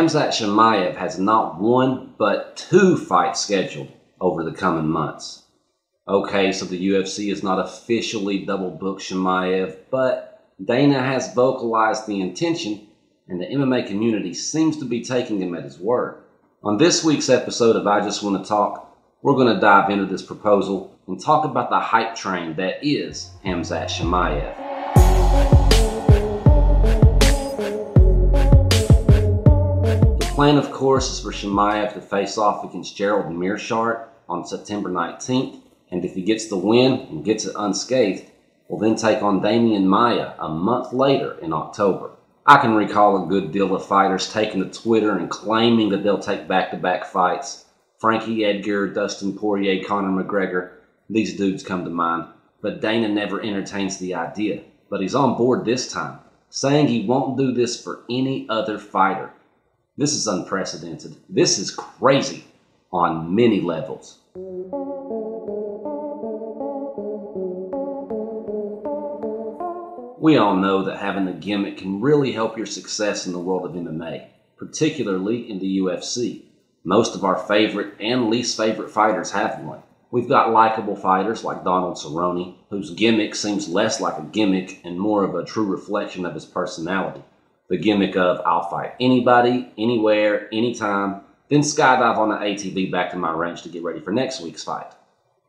Khamzat Chimaev has not one, but two fights scheduled over the coming months. Okay, so the UFC has not officially double-booked Chimaev, but Dana has vocalized the intention, and the MMA community seems to be taking him at his word. On this week's episode of I Just Want to Talk, we're going to dive into this proposal and talk about the hype train that is Khamzat Chimaev. The plan, of course, is for Chimaev to face off against Gerald Meerschaert on September 19th, and if he gets the win and gets it unscathed, will then take on Demian Maia a month later in October. I can recall a good deal of fighters taking to Twitter and claiming that they'll take back-to-back fights. Frankie Edgar, Dustin Poirier, Conor McGregor, these dudes come to mind. But Dana never entertains the idea. But he's on board this time, saying he won't do this for any other fighter. This is unprecedented. This is crazy on many levels. We all know that having a gimmick can really help your success in the world of MMA, particularly in the UFC. Most of our favorite and least favorite fighters have one. We've got likable fighters like Donald Cerrone, whose gimmick seems less like a gimmick and more of a true reflection of his personality. The gimmick of, I'll fight anybody, anywhere, anytime, then skydive on an ATV back to my ranch to get ready for next week's fight.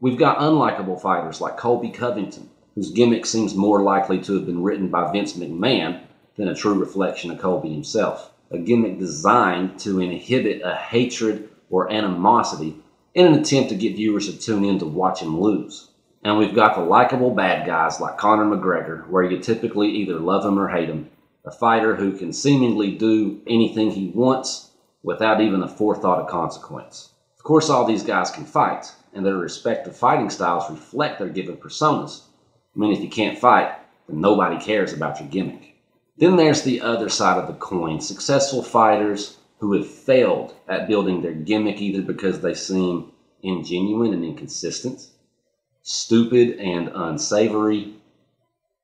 We've got unlikable fighters like Colby Covington, whose gimmick seems more likely to have been written by Vince McMahon than a true reflection of Colby himself. A gimmick designed to inhibit a hatred or animosity in an attempt to get viewers to tune in to watch him lose. And we've got the likable bad guys like Conor McGregor, where you typically either love him or hate him, a fighter who can seemingly do anything he wants without even a forethought of consequence. Of course, all these guys can fight, and their respective fighting styles reflect their given personas. I mean, if you can't fight, then nobody cares about your gimmick. Then there's the other side of the coin, successful fighters who have failed at building their gimmick either because they seem ingenuine and inconsistent, stupid and unsavory,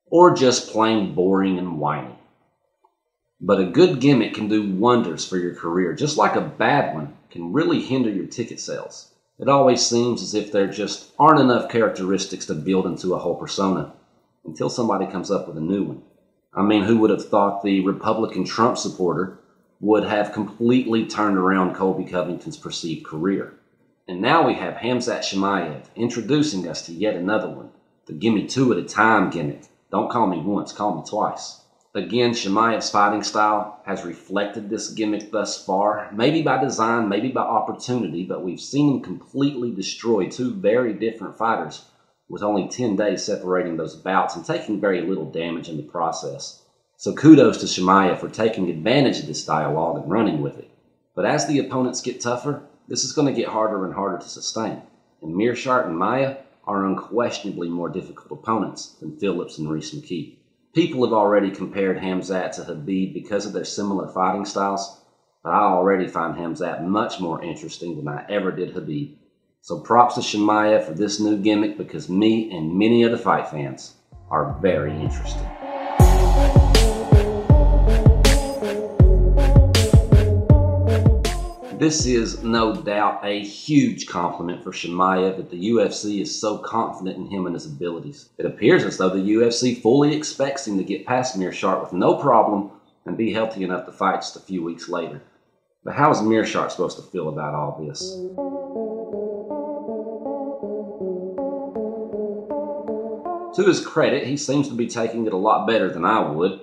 or just plain boring and whiny. But a good gimmick can do wonders for your career, just like a bad one can really hinder your ticket sales. It always seems as if there just aren't enough characteristics to build into a whole persona until somebody comes up with a new one. I mean, who would have thought the Republican Trump supporter would have completely turned around Colby Covington's perceived career? And now we have Khamzat Chimaev introducing us to yet another one, the gimme two at a time gimmick. Don't call me once, call me twice. Again, Chimaev's fighting style has reflected this gimmick thus far, maybe by design, maybe by opportunity, but we've seen him completely destroy two very different fighters with only 10 days separating those bouts and taking very little damage in the process. So kudos to Chimaev for taking advantage of this dialogue and running with it. But as the opponents get tougher, this is going to get harder and harder to sustain. And Meerschaert and Maia are unquestionably more difficult opponents than Phillips and Rhys McKee. People have already compared Khamzat to Khabib because of their similar fighting styles, but I already find Khamzat much more interesting than I ever did Khabib. So props to Chimaev for this new gimmick because me and many other fight fans are very interested. This is no doubt a huge compliment for Chimaev that the UFC is so confident in him and his abilities. It appears as though the UFC fully expects him to get past Meerschaert with no problem and be healthy enough to fight just a few weeks later. But how is Meerschaert supposed to feel about all this? To his credit, he seems to be taking it a lot better than I would.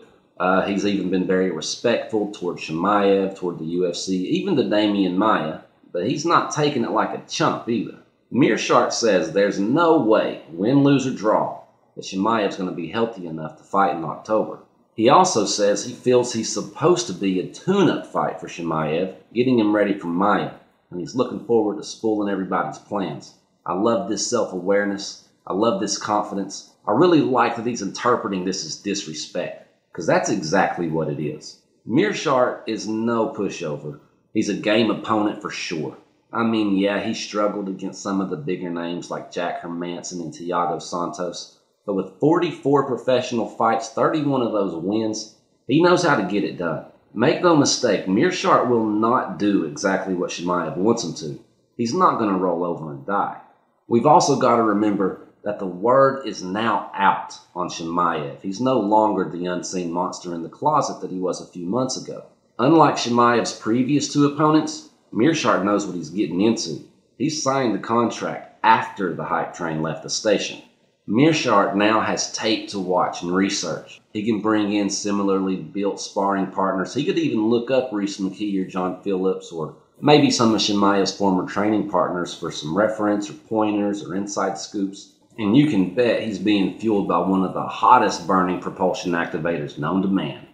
He's even been very respectful toward Chimaev, toward the UFC, even to Demian Maia, but he's not taking it like a chump either. Meerschaert says there's no way, win, lose, or draw, that Chimaev's going to be healthy enough to fight in October. He also says he feels he's supposed to be a tune-up fight for Chimaev, getting him ready for Maia, and he's looking forward to spoiling everybody's plans. I love this self-awareness. I love this confidence. I really like that he's interpreting this as disrespect, because that's exactly what it is. Meerschaert is no pushover. He's a game opponent for sure. I mean, yeah, he struggled against some of the bigger names like Jack Hermanson and Thiago Santos, But with 44 professional fights, 31 of those wins, he knows how to get it done. Make no mistake, Meerschaert will not do exactly what Chimaev wants him to. He's not going to roll over and die. We've also got to remember that the word is now out on Chimaev. He's no longer the unseen monster in the closet that he was a few months ago. Unlike Chimaev's previous two opponents, Meerschaert knows what he's getting into. He signed the contract after the hype train left the station. Meerschaert now has tape to watch and research. He can bring in similarly built sparring partners. He could even look up Reese McKee or John Phillips or maybe some of Chimaev's former training partners for some reference or pointers or inside scoops. And you can bet he's being fueled by one of the hottest burning propulsion activators known to man,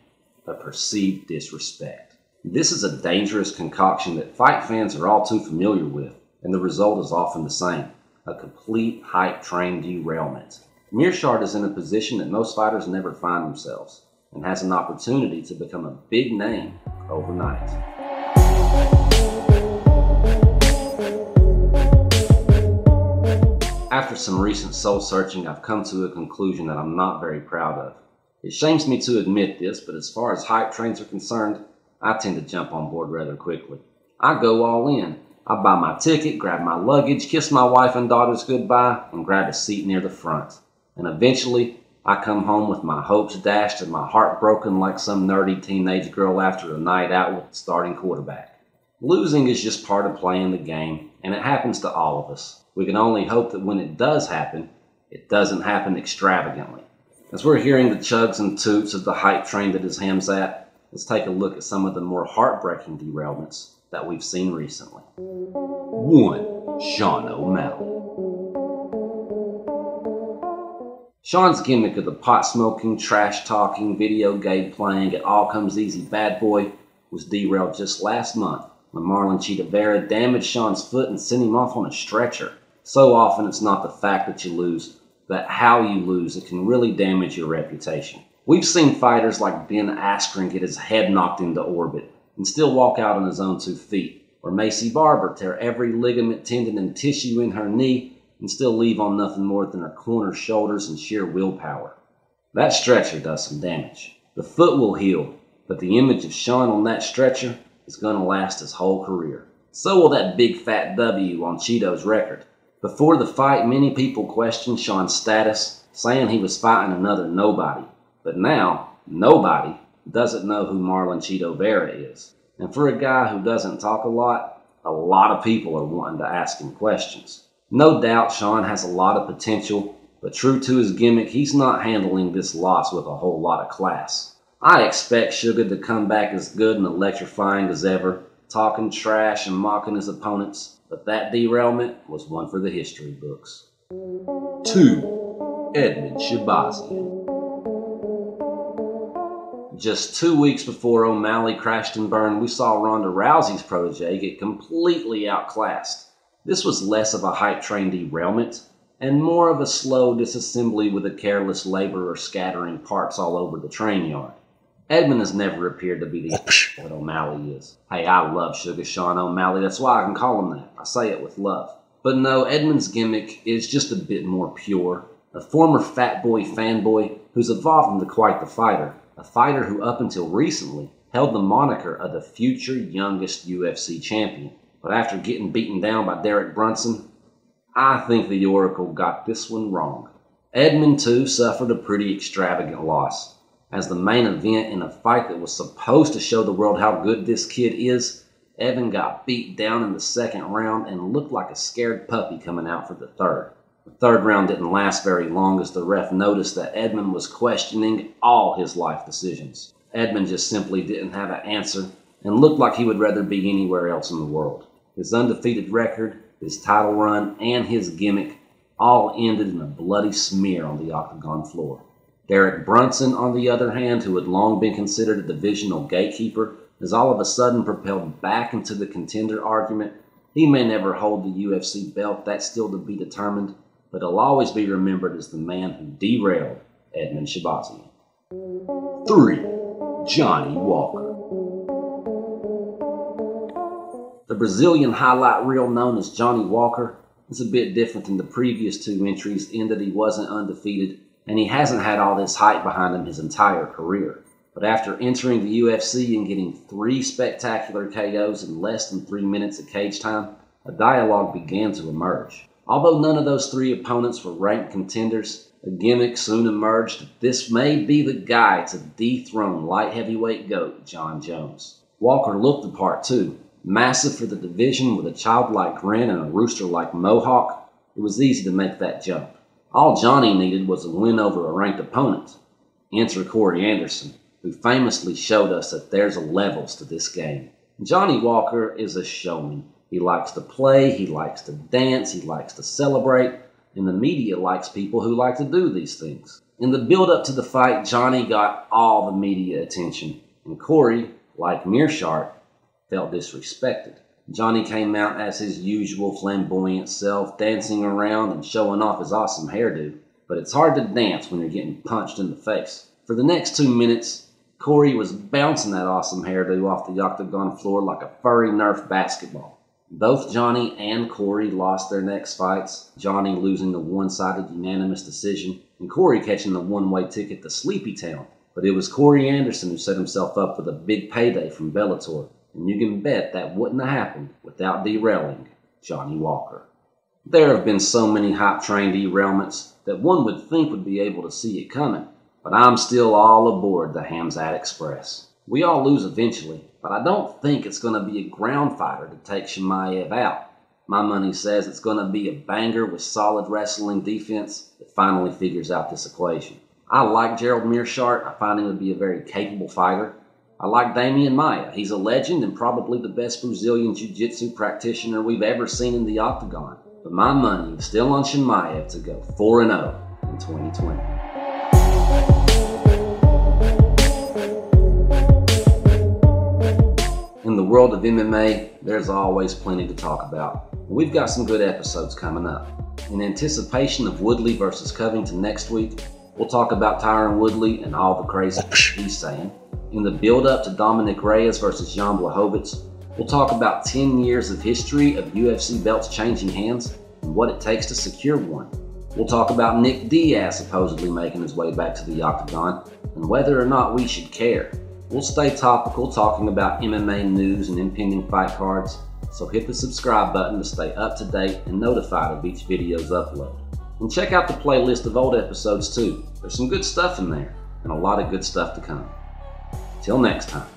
a perceived disrespect. This is a dangerous concoction that fight fans are all too familiar with, and the result is often the same. A complete hype train derailment. Meerschaert is in a position that most fighters never find themselves and has an opportunity to become a big name overnight. After some recent soul searching, I've come to a conclusion that I'm not very proud of. It shames me to admit this, but as far as hype trains are concerned, I tend to jump on board rather quickly. I go all in. I buy my ticket, grab my luggage, kiss my wife and daughters goodbye, and grab a seat near the front. And eventually, I come home with my hopes dashed and my heart broken like some nerdy teenage girl after a night out with the starting quarterback. Losing is just part of playing the game, and it happens to all of us. We can only hope that when it does happen, it doesn't happen extravagantly. As we're hearing the chugs and toots of the hype train that is Khamzat, let's take a look at some of the more heartbreaking derailments that we've seen recently. 1. Sean O'Malley. Sean's gimmick of the pot-smoking, trash-talking, video game playing, it all comes easy bad boy was derailed just last month when Marlon Chita Vera damaged Sean's foot and sent him off on a stretcher. So often it's not the fact that you lose, but how you lose that can really damage your reputation. We've seen fighters like Ben Askren get his head knocked into orbit and still walk out on his own 2 feet, or Macy Barber tear every ligament, tendon, and tissue in her knee and still leave on nothing more than her corner shoulders and sheer willpower. That stretcher does some damage. The foot will heal, but the image of Sean on that stretcher is going to last his whole career. So will that big fat W on Cheeto's record. Before the fight, many people questioned Sean's status, saying he was fighting another nobody. But now, nobody doesn't know who Marlon Chito Vera is. And for a guy who doesn't talk a lot of people are wanting to ask him questions. No doubt Sean has a lot of potential, but true to his gimmick, he's not handling this loss with a whole lot of class. I expect Sugar to come back as good and electrifying as ever, talking trash and mocking his opponents, but that derailment was one for the history books. 2. Edmen Shahbazyan. Just 2 weeks before O'Malley crashed and burned, we saw Ronda Rousey's protege get completely outclassed. This was less of a hype train derailment and more of a slow disassembly with a careless laborer scattering parts all over the train yard. Edmen has never appeared to be the what O'Malley is. Hey, I love Sugar Sean O'Malley, that's why I can call him that. I say it with love. But no, Edmen's gimmick is just a bit more pure. A former fat boy fanboy who's evolved into quite the fighter. A fighter who up until recently held the moniker of the future youngest UFC champion. But after getting beaten down by Derek Brunson, I think the Oracle got this one wrong. Edmen, too, suffered a pretty extravagant loss. As the main event in a fight that was supposed to show the world how good this kid is, Evan got beat down in the second round and looked like a scared puppy coming out for the third. The third round didn't last very long as the ref noticed that Edmen was questioning all his life decisions. Edmen just simply didn't have an answer and looked like he would rather be anywhere else in the world. His undefeated record, his title run, and his gimmick all ended in a bloody smear on the octagon floor. Derek Brunson, on the other hand, who had long been considered a divisional gatekeeper, is all of a sudden propelled back into the contender argument. He may never hold the UFC belt, that's still to be determined, but he'll always be remembered as the man who derailed Edmen Shahbazyan. 3. Johnny Walker. The Brazilian highlight reel known as Johnny Walker is a bit different than the previous 2 entries in that he wasn't undefeated and he hasn't had all this hype behind him his entire career. But after entering the UFC and getting 3 spectacular KOs in less than 3 minutes of cage time, a dialogue began to emerge. Although none of those 3 opponents were ranked contenders, a gimmick soon emerged that this may be the guy to dethrone light heavyweight GOAT Jon Jones. Walker looked the part too. Massive for the division with a childlike grin and a rooster-like mohawk, it was easy to make that jump. All Johnny needed was a win over a ranked opponent. Enter Corey Anderson, who famously showed us that there's levels to this game. Johnny Walker is a showman. He likes to play, he likes to dance, he likes to celebrate, and the media likes people who like to do these things. In the build-up to the fight, Johnny got all the media attention, and Corey, like Meerschaert, felt disrespected. Johnny came out as his usual flamboyant self, dancing around and showing off his awesome hairdo, but it's hard to dance when you're getting punched in the face. For the next 2 minutes, Corey was bouncing that awesome hairdo off the octagon floor like a furry Nerf basketball. Both Johnny and Corey lost their next fights, Johnny losing a one-sided unanimous decision, and Corey catching the one-way ticket to Sleepy Town. But it was Corey Anderson who set himself up with a big payday from Bellator, and you can bet that wouldn't have happened without derailing Johnny Walker. There have been so many hype train derailments that one would think would be able to see it coming, but I'm still all aboard the Khamzat Express. We all lose eventually, but I don't think it's going to be a ground fighter to take Chimaev out. My money says it's going to be a banger with solid wrestling defense that finally figures out this equation. I like Gerald Meerschaert. I find him to be a very capable fighter. I like Damian Maia. He's a legend and probably the best Brazilian Jiu-Jitsu practitioner we've ever seen in the octagon. But my money is still on Chimaev to go 4-0 in 2020. In the world of MMA, there's always plenty to talk about. We've got some good episodes coming up. In anticipation of Woodley versus Covington next week, we'll talk about Tyron Woodley and all the crazy he's saying. In the build-up to Dominic Reyes versus Jan Blachowicz, we'll talk about 10 years of history of UFC belts changing hands and what it takes to secure one. We'll talk about Nick Diaz supposedly making his way back to the octagon and whether or not we should care. We'll stay topical talking about MMA news and impending fight cards, so hit the subscribe button to stay up to date and notified of each video's upload. And check out the playlist of old episodes too. There's some good stuff in there and a lot of good stuff to come. Till next time.